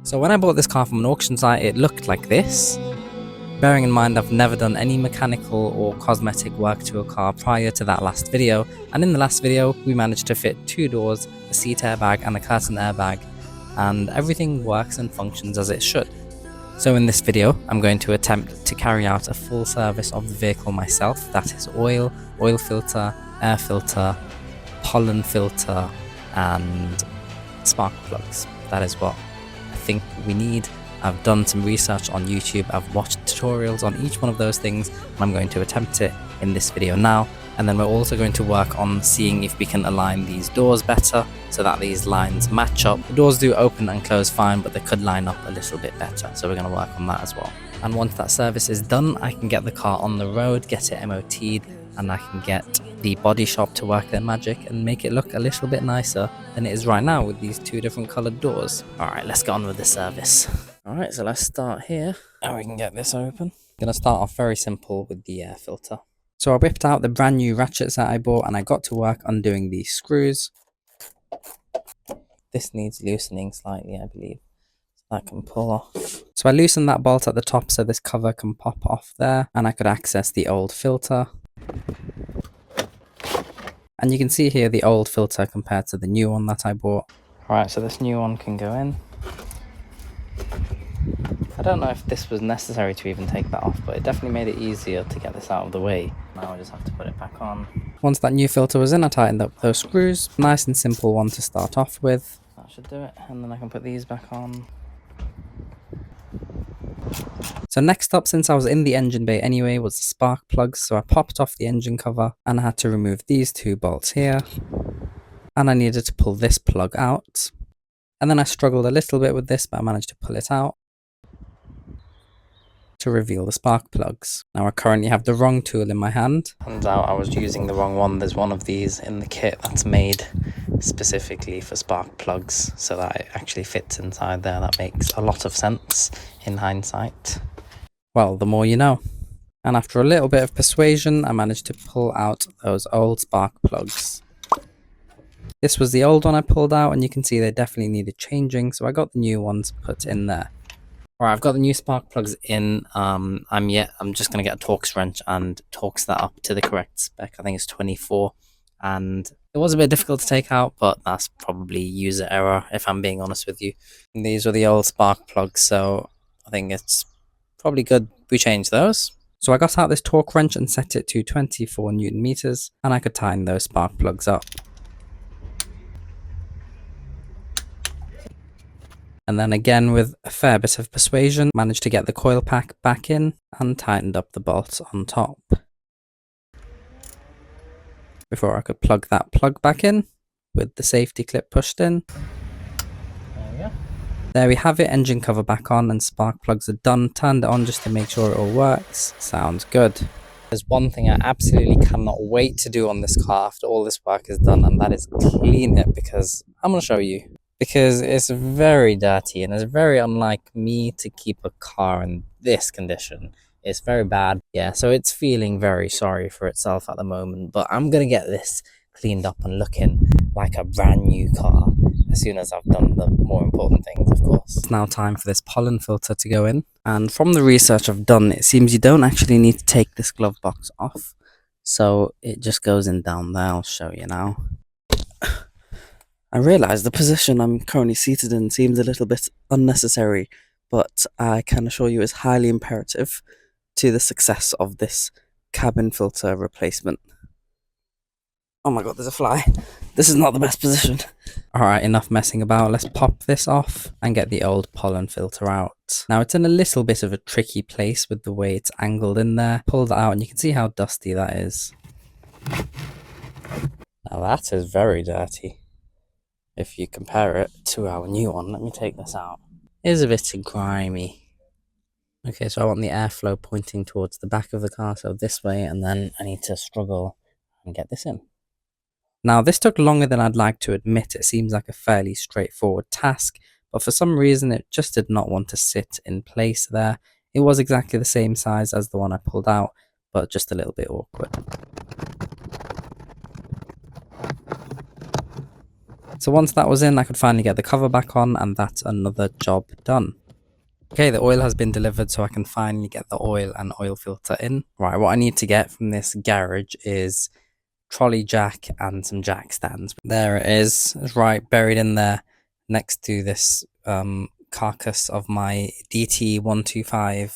So when I bought this car from an auction site, it looked like this. Bearing in mind I've never done any mechanical or cosmetic work to a car prior to that last video, and in the last video we managed to fit 2 doors, a seat airbag and a curtain airbag, and everything works and functions as it should. So in this video I'm going to attempt to carry out a full service of the vehicle myself, that is oil filter, air filter, pollen filter and spark plugs. That is what I think we need. I've done some research on YouTube, I've watched tutorials on each one of those things, and I'm going to attempt it in this video now. And then we're also going to work on seeing if we can align these doors better so that these lines match up. The doors do open and close fine, but they could line up a little bit better, so we're going to work on that as well. And once that service is done, I can get the car on the road, get it MOT'd, and I can get the body shop to work their magic and make it look a little bit nicer than it is right now with these 2 different coloured doors. Alright, let's get on with the service. Alright, so let's start here. Now we can get this open. I'm going to start off very simple with the air filter. So I whipped out the brand new ratchets that I bought and I got to work undoing these screws. This needs loosening slightly, I believe. So that can pull off. So I loosened that bolt at the top so this cover can pop off there and I could access the old filter. And you can see here the old filter compared to the new one that I bought. Alright, so this new one can go in. I don't know if this was necessary to even take that off, but it definitely made it easier to get this out of the way. Now I just have to put it back on. Once that new filter was in, I tightened up those screws. Nice and simple one to start off with. That should do it, and then I can put these back on. So next up, since I was in the engine bay anyway, was the spark plugs. So I popped off the engine cover and I had to remove these 2 bolts here. And I needed to pull this plug out. And then I struggled a little bit with this, but I managed to pull it out to reveal the spark plugs. Now I currently have the wrong tool in my hand. Turns out I was using the wrong one. There's one of these in the kit that's made specifically for spark plugs so that it actually fits inside there. That makes a lot of sense in hindsight. Well, the more you know. And after a little bit of persuasion, I managed to pull out those old spark plugs. This was the old one I pulled out, and you can see they definitely needed changing, so I got the new ones put in there. Alright, I've got the new spark plugs in. I'm just going to get a Torx wrench and Torx that up to the correct spec. I think it's 24, and it was a bit difficult to take out, but that's probably user error if I'm being honest with you. And these were the old spark plugs, so I think it's probably good we change those. So I got out this torque wrench and set it to 24 Newton meters, and I could tighten those spark plugs up. And then again, with a fair bit of persuasion, managed to get the coil pack back in and tightened up the bolt on top. Before I could plug that plug back in with the safety clip pushed in. There we go. There we have it, engine cover back on and spark plugs are done. Turned it on just to make sure it all works. Sounds good. There's one thing I absolutely cannot wait to do on this car after all this work is done, and that is clean it, because I'm going to show you. Because it's very dirty and it's very unlike me to keep a car in this condition. It's very bad. Yeah, so it's feeling very sorry for itself at the moment. But I'm going to get this cleaned up and looking like a brand new car as soon as I've done the more important things, of course. It's now time for this pollen filter to go in. And from the research I've done, it seems you don't actually need to take this glove box off. So it just goes in down there. I'll show you now. I realise the position I'm currently seated in seems a little bit unnecessary, but I can assure you is highly imperative to the success of this cabin filter replacement. Oh my god, there's a fly. This is not the best position. Alright, enough messing about. Let's pop this off and get the old pollen filter out. Now it's in a little bit of a tricky place with the way it's angled in there. Pull that out and you can see how dusty that is. Now that is very dirty. If you compare it to our new one, let me take this out. It is a bit grimy. Okay, so I want the airflow pointing towards the back of the car, so this way, and then I need to struggle and get this in. Now, this took longer than I'd like to admit. It seems like a fairly straightforward task, but for some reason it just did not want to sit in place there. It was exactly the same size as the one I pulled out, but just a little bit awkward. So once that was in, I could finally get the cover back on, and that's another job done. Okay, the oil has been delivered, so I can finally get the oil and oil filter in. Right, what I need to get from this garage is trolley jack and some jack stands. There it is. It's right buried in there next to this carcass of my DT125.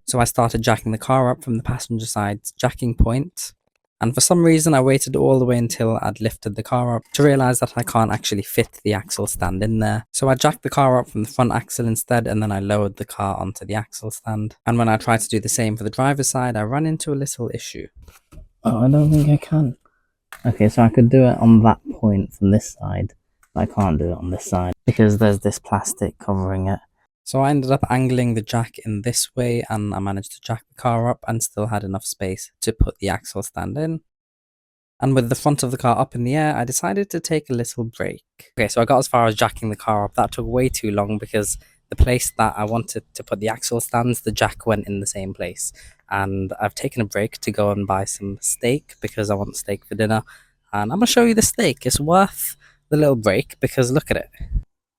So I started jacking the car up from the passenger side's jacking point. And for some reason, I waited all the way until I'd lifted the car up to realise that I can't actually fit the axle stand in there. So I jacked the car up from the front axle instead, and then I lowered the car onto the axle stand. And when I tried to do the same for the driver's side, I ran into a little issue. Oh, I don't think I can. Okay, so I could do it on that point from this side, but I can't do it on this side because there's this plastic covering it. So I ended up angling the jack in this way, and I managed to jack the car up and still had enough space to put the axle stand in. And with the front of the car up in the air, I decided to take a little break. Okay, so I got as far as jacking the car up. That took way too long because the place that I wanted to put the axle stands, the jack went in the same place. And I've taken a break to go and buy some steak because I want steak for dinner. And I'm going to show you the steak. It's worth the little break because look at it.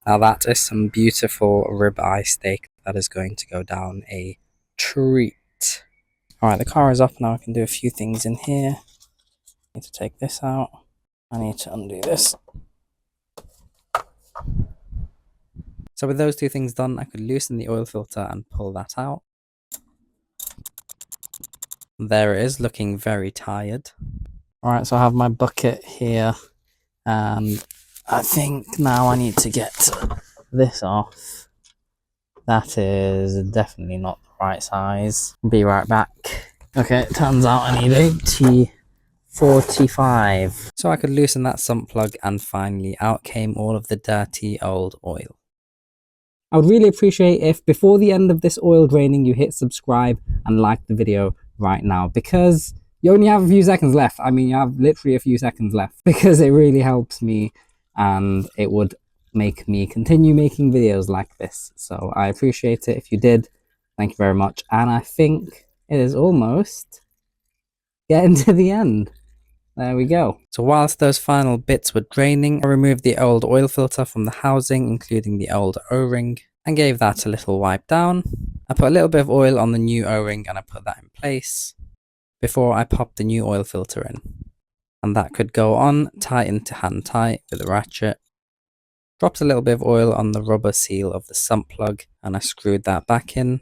Now that is some beautiful ribeye steak that is going to go down a treat. Alright, the car is up now. I can do a few things in here. I need to take this out. I need to undo this. So with those two things done, I could loosen the oil filter and pull that out. There it is, looking very tired. Alright, so I have my bucket here, and I think now I need to get this off. That is definitely not the right size. Be right back. Okay, it turns out I need a T45. So I could loosen that sump plug, and finally out came all of the dirty old oil. I would really appreciate if before the end of this oil draining you hit subscribe and like the video right now, because you only have a few seconds left. I mean, you have literally a few seconds left, because it really helps me and it would make me continue making videos like this. So I appreciate it if you did. Thank you very much. And I think it is almost getting to the end. There we go. So whilst those final bits were draining, I removed the old oil filter from the housing, including the old O-ring, and gave that a little wipe down. I put a little bit of oil on the new O-ring and I put that in place before I popped the new oil filter in. And that could go on, tightened to hand tight with a ratchet. Dropped a little bit of oil on the rubber seal of the sump plug and I screwed that back in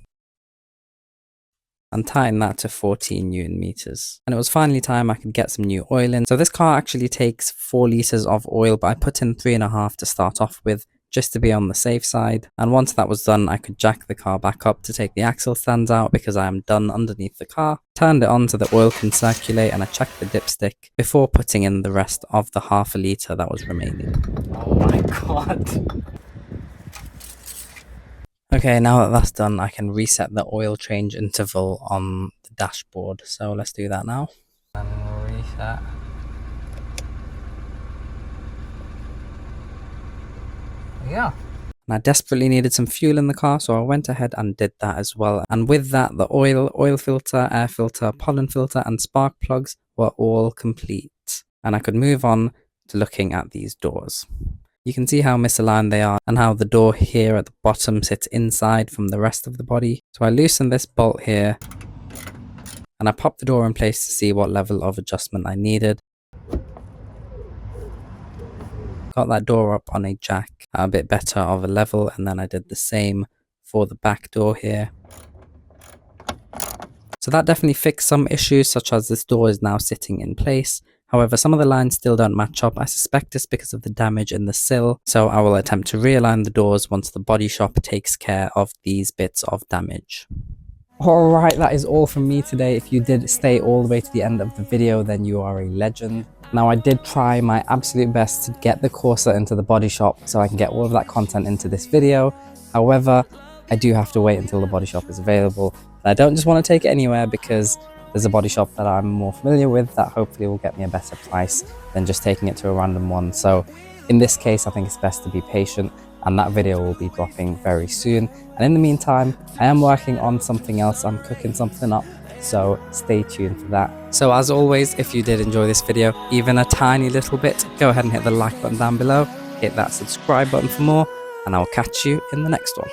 and tightened that to 14 Newton meters. And it was finally time I could get some new oil in. So this car actually takes 4 liters of oil, but I put in 3.5 to start off with, just to be on the safe side. And once that was done, I could jack the car back up to take the axle stands out because I am done underneath the car. Turned it on so the oil can circulate and I checked the dipstick before putting in the rest of the ½ liter that was remaining. Oh my god. Okay, now that that's done, I can reset the oil change interval on the dashboard. So let's do that now. And reset. Yeah. And I desperately needed some fuel in the car, so I went ahead and did that as well. And with that, the oil filter, air filter, pollen filter, and spark plugs were all complete. And I could move on to looking at these doors. You can see how misaligned they are and how the door here at the bottom sits inside from the rest of the body. So I loosened this bolt here and I popped the door in place to see what level of adjustment I needed. Got that door up on a jack at a bit better of a level, and then I did the same for the back door here. So that definitely fixed some issues, such as this door is now sitting in place. However, some of the lines still don't match up. I suspect it's because of the damage in the sill, so I will attempt to realign the doors once the body shop takes care of these bits of damage. Alright, that is all from me today. If you did stay all the way to the end of the video, then you are a legend. Now, I did try my absolute best to get the Corsa into the body shop so I can get all of that content into this video. However, I do have to wait until the body shop is available. I don't just want to take it anywhere because there's a body shop that I'm more familiar with that hopefully will get me a better price than just taking it to a random one. So in this case, I think it's best to be patient, and that video will be dropping very soon. And in the meantime, I am working on something else. I'm cooking something up So stay tuned for that. So as always, if you did enjoy this video, even a tiny little bit, go ahead and hit the like button down below, hit that subscribe button for more, and I'll catch you in the next one.